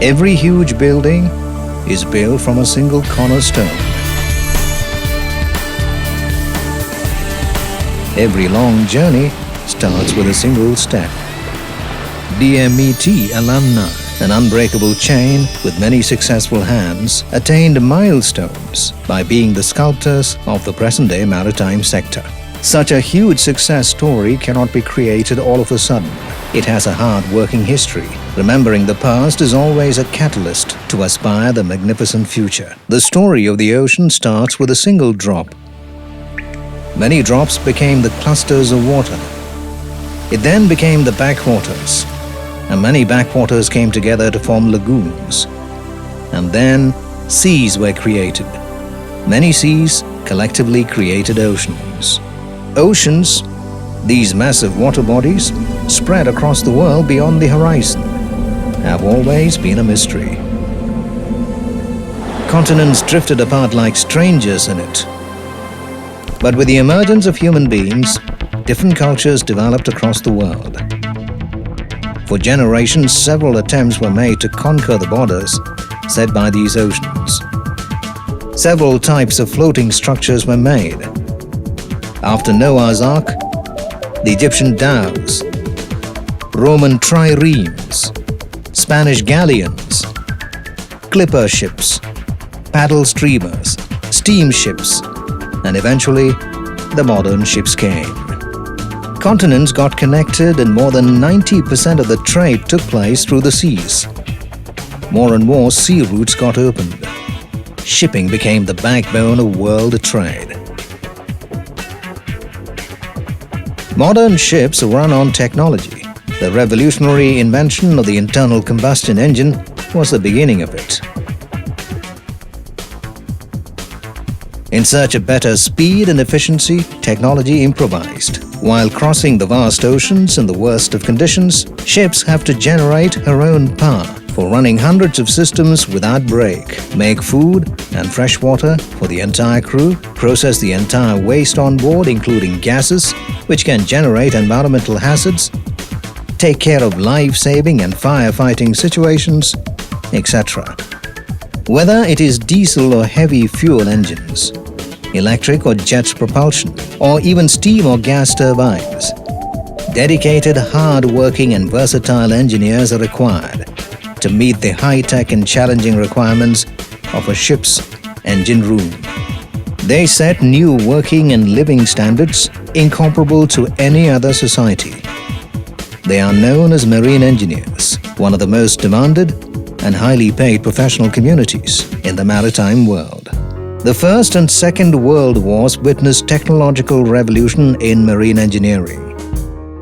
Every huge building is built from a single cornerstone. Every long journey starts with a single step. DMET alumni, an unbreakable chain with many successful hands, attained milestones by being the sculptors of the present-day maritime sector. Such a huge success story cannot be created all of a sudden. It has a hard-working history. Remembering the past is always a catalyst to aspire the magnificent future. The story of the ocean starts with a single drop. Many drops became the clusters of water. It then became the backwaters, and many backwaters came together to form lagoons. And then seas were created. Many seas collectively created oceans. Oceans, these massive water bodies, spread across the world beyond the horizon, have always been a mystery. Continents drifted apart like strangers in it. But with the emergence of human beings, different cultures developed across the world. For generations, several attempts were made to conquer the borders set by these oceans. Several types of floating structures were made. After Noah's Ark, the Egyptian dhows, Roman triremes, Spanish galleons, clipper ships, paddle streamers, steamships, and eventually the modern ships came. Continents got connected and more than 90% of the trade took place through the seas. More and more sea routes got opened. Shipping became the backbone of world trade. Modern ships run on technology. The revolutionary invention of the internal combustion engine was the beginning of it. In search of better speed and efficiency, technology improvised. While crossing the vast oceans in the worst of conditions, ships have to generate her own power for running hundreds of systems without break, make food and fresh water for the entire crew, process the entire waste on board including gases which can generate environmental hazards, take care of life-saving and firefighting situations, etc. Whether it is diesel or heavy fuel engines, electric or jet propulsion, or even steam or gas turbines, dedicated, hard-working and versatile engineers are required to meet the high-tech and challenging requirements of a ship's engine room. They set new working and living standards incomparable to any other society. They are known as marine engineers, one of the most demanded and highly paid professional communities in the maritime world. The First and Second World Wars witnessed technological revolution in marine engineering.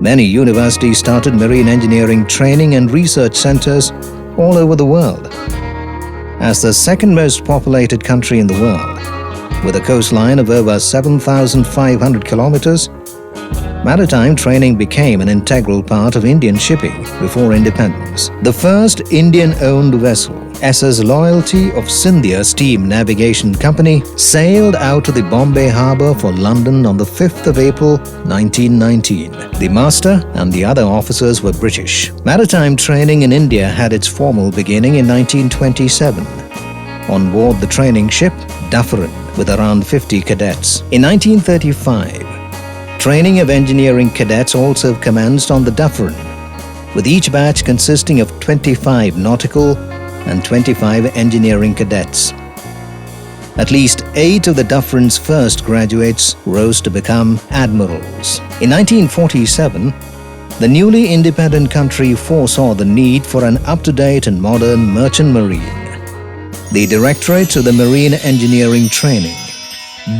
Many universities started marine engineering training and research centers all over the world. As the second most populated country in the world, with a coastline of over 7,500 kilometers, maritime training became an integral part of Indian shipping before independence. The first Indian-owned vessel, SS Loyalty of Scindia Steam Navigation Company, sailed out to the Bombay harbour for London on the 5th of April 1919. The master and the other officers were British. Maritime training in India had its formal beginning in 1927. On board the training ship Dufferin with around 50 cadets. In 1935, training of engineering cadets also commenced on the Dufferin, with each batch consisting of 25 nautical and 25 engineering cadets. At least 8 of the Dufferin's first graduates rose to become admirals. In 1947, the newly independent country foresaw the need for an up-to-date and modern merchant marine. The Directorate of the Marine Engineering Training,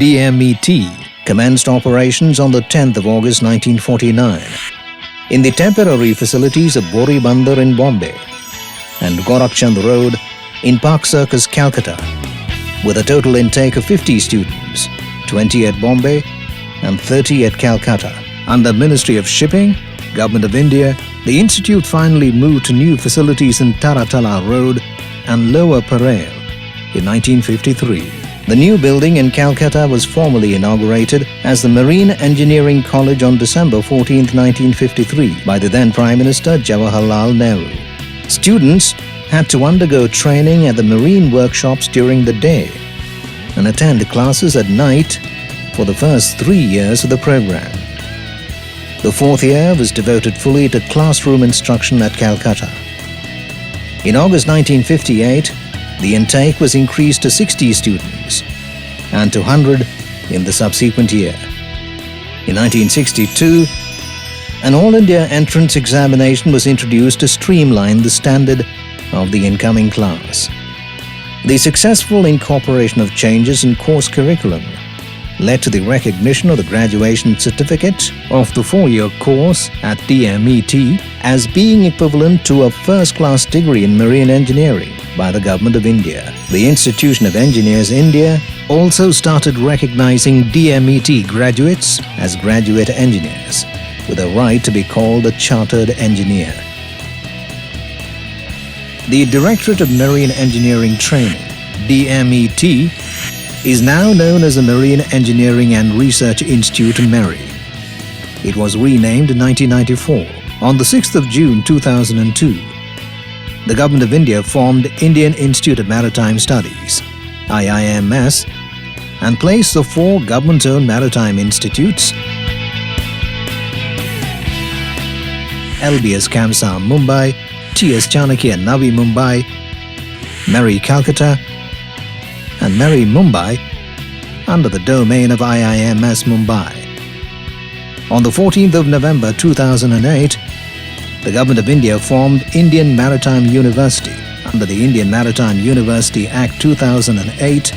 DMET, commenced operations on the 10th of August 1949 in the temporary facilities of Bori Bandar in Bombay and Gorakhchand Road in Park Circus, Calcutta, with a total intake of 50 students, 20 at Bombay and 30 at Calcutta. Under Ministry of Shipping, Government of India, the institute finally moved to new facilities in Taratala Road and Lower Parel in 1953. The new building in Calcutta was formally inaugurated as the Marine Engineering College on December 14, 1953 by the then Prime Minister Jawaharlal Nehru. Students had to undergo training at the marine workshops during the day and attend classes at night for the first 3 years of the program. The 4th year was devoted fully to classroom instruction at Calcutta. In August 1958, the intake was increased to 60 students and to 100 in the subsequent year. In 1962, an All India entrance examination was introduced to streamline the standard of the incoming class. The successful incorporation of changes in course curriculum led to the recognition of the graduation certificate of the 4-year course at DMET as being equivalent to a first-class degree in marine engineering by the Government of India. The Institution of Engineers India also started recognizing DMET graduates as graduate engineers, with a right to be called a chartered engineer. The Directorate of Marine Engineering Training, DMET, is now known as the Marine Engineering and Research Institute, MERI. It was renamed in 1994. On the 6th of June 2002, the Government of India formed Indian Institute of Maritime Studies, IIMS, and placed the 4 government-owned maritime institutes, LBS Kamsa, Mumbai, TS Chanakya, Navi Mumbai, MERI Calcutta, and MERI Mumbai under the domain of IIMS Mumbai. On the 14th of November 2008, the Government of India formed Indian Maritime University. Under the Indian Maritime University Act 2008,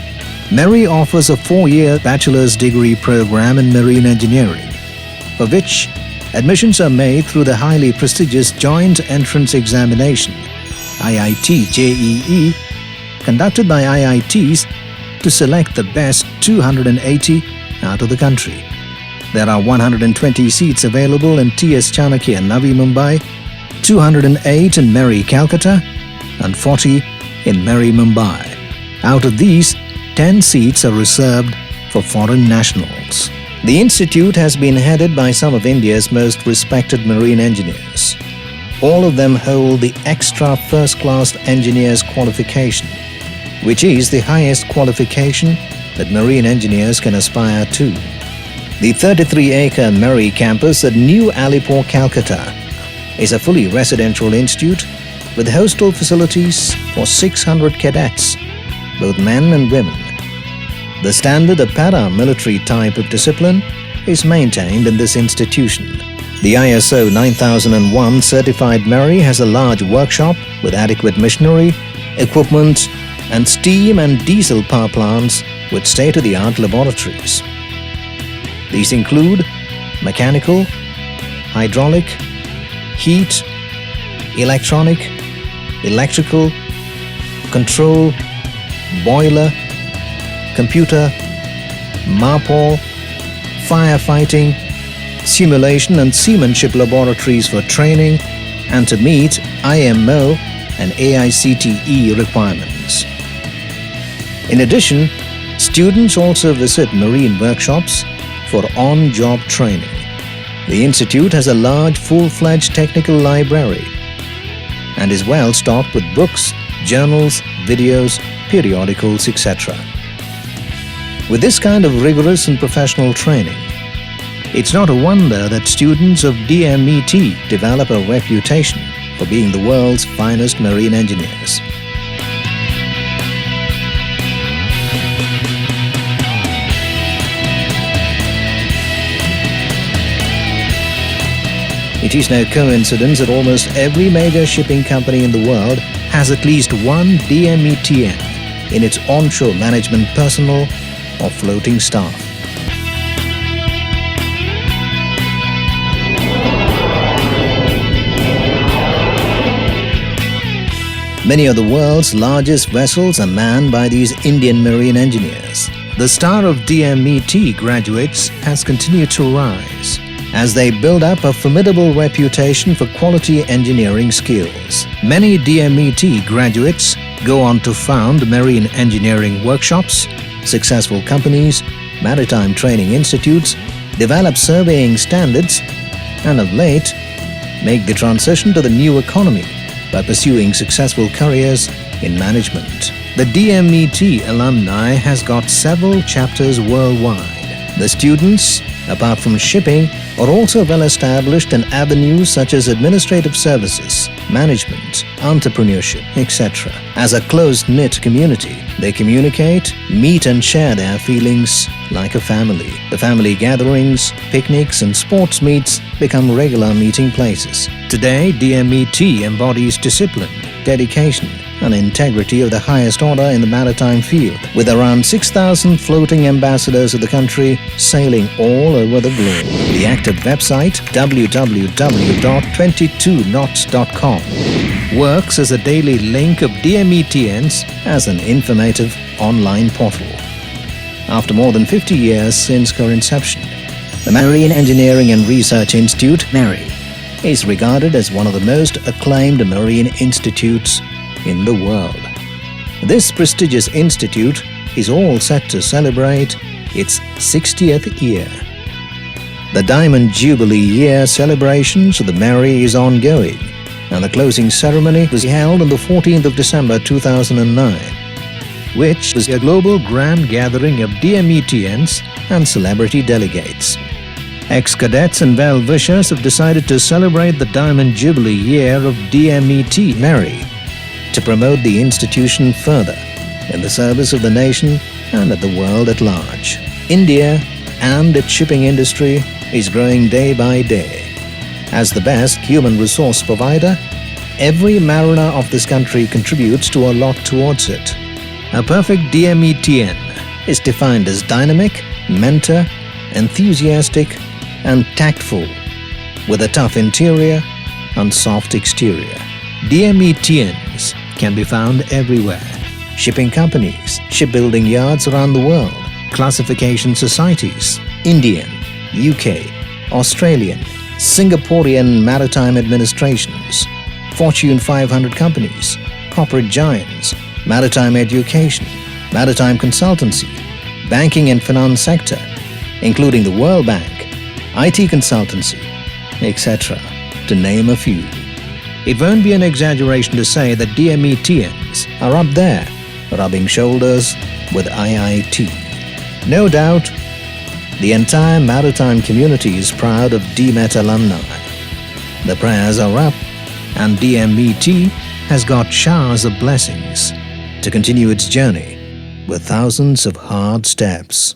MERI offers a 4-year bachelor's degree program in marine engineering, for which admissions are made through the highly prestigious Joint Entrance Examination, IIT JEE, conducted by IITs to select the best 280 out of the country. There are 120 seats available in TS Chanakya, Navi Mumbai, 208 in MERI Calcutta, and 40 in MERI Mumbai. Out of these, 10 seats are reserved for foreign nationals. The institute has been headed by some of India's most respected marine engineers. All of them hold the extra first-class engineer's qualification, which is the highest qualification that marine engineers can aspire to. The 33-acre MERI campus at New Alipore, Calcutta, is a fully residential institute with hostel facilities for 600 cadets, both men and women. The standard of paramilitary type of discipline is maintained in this institution. The ISO 9001 certified MERI has a large workshop with adequate machinery, equipment, and steam and diesel power plants with state-of-the-art laboratories. These include mechanical, hydraulic, heat, electronic, electrical, control, boiler, computer, MARPOL, firefighting, simulation and seamanship laboratories for training and to meet IMO and AICTE requirements. In addition, students also visit marine workshops for on-job training. The institute has a large full-fledged technical library and is well stocked with books, journals, videos, periodicals, etc. With this kind of rigorous and professional training, it's not a wonder that students of DMET develop a reputation for being the world's finest marine engineers. It is no coincidence that almost every major shipping company in the world has at least one DMETN in its onshore management personnel or floating staff. Many of the world's largest vessels are manned by these Indian marine engineers. The star of DMET graduates has continued to rise as they build up a formidable reputation for quality engineering skills. Many DMET graduates go on to found marine engineering workshops, successful companies, maritime training institutes, develop surveying standards, and of late, make the transition to the new economy by pursuing successful careers in management. The DMET alumni has got several chapters worldwide. The students, apart from shipping, are also well established in avenues such as administrative services, management, entrepreneurship, etc. As a close-knit community, they communicate, meet and share their feelings like a family. The family gatherings, picnics and sports meets become regular meeting places. Today, DMET embodies discipline, dedication and integrity of the highest order in the maritime field, with around 6,000 floating ambassadors of the country sailing all over the globe. The active website, www.22knots.com, works as a daily link of DMETians as an informative online portal. After more than 50 years since her inception, the Marine Engineering and Research Institute, MARI, is regarded as one of the most acclaimed marine institutes in the world. This prestigious institute is all set to celebrate its 60th year. The Diamond Jubilee Year celebrations of the MARI is ongoing, and the closing ceremony was held on the 14th of December 2009, which was a global grand gathering of DMETians and celebrity delegates. Ex-cadets and well-wishers have decided to celebrate the Diamond Jubilee Year of DMET MARI to promote the institution further in the service of the nation and of the world at large. India and its shipping industry is growing day by day. As the best human resource provider, every mariner of this country contributes to a lot towards it. A perfect DMETian is defined as dynamic, mentor, enthusiastic and tactful, with a tough interior and soft exterior. DMETians can be found everywhere. Shipping companies, shipbuilding yards around the world, classification societies, Indian, UK, Australian, Singaporean maritime administrations, Fortune 500 companies, corporate giants, maritime education, maritime consultancy, banking and finance sector, including the World Bank, IT consultancy, etc., to name a few. It won't be an exaggeration to say that DMETians are up there, rubbing shoulders with IIT. No doubt, the entire maritime community is proud of DMET alumni. The prayers are up, and DMET has got showers of blessings to continue its journey with thousands of hard steps.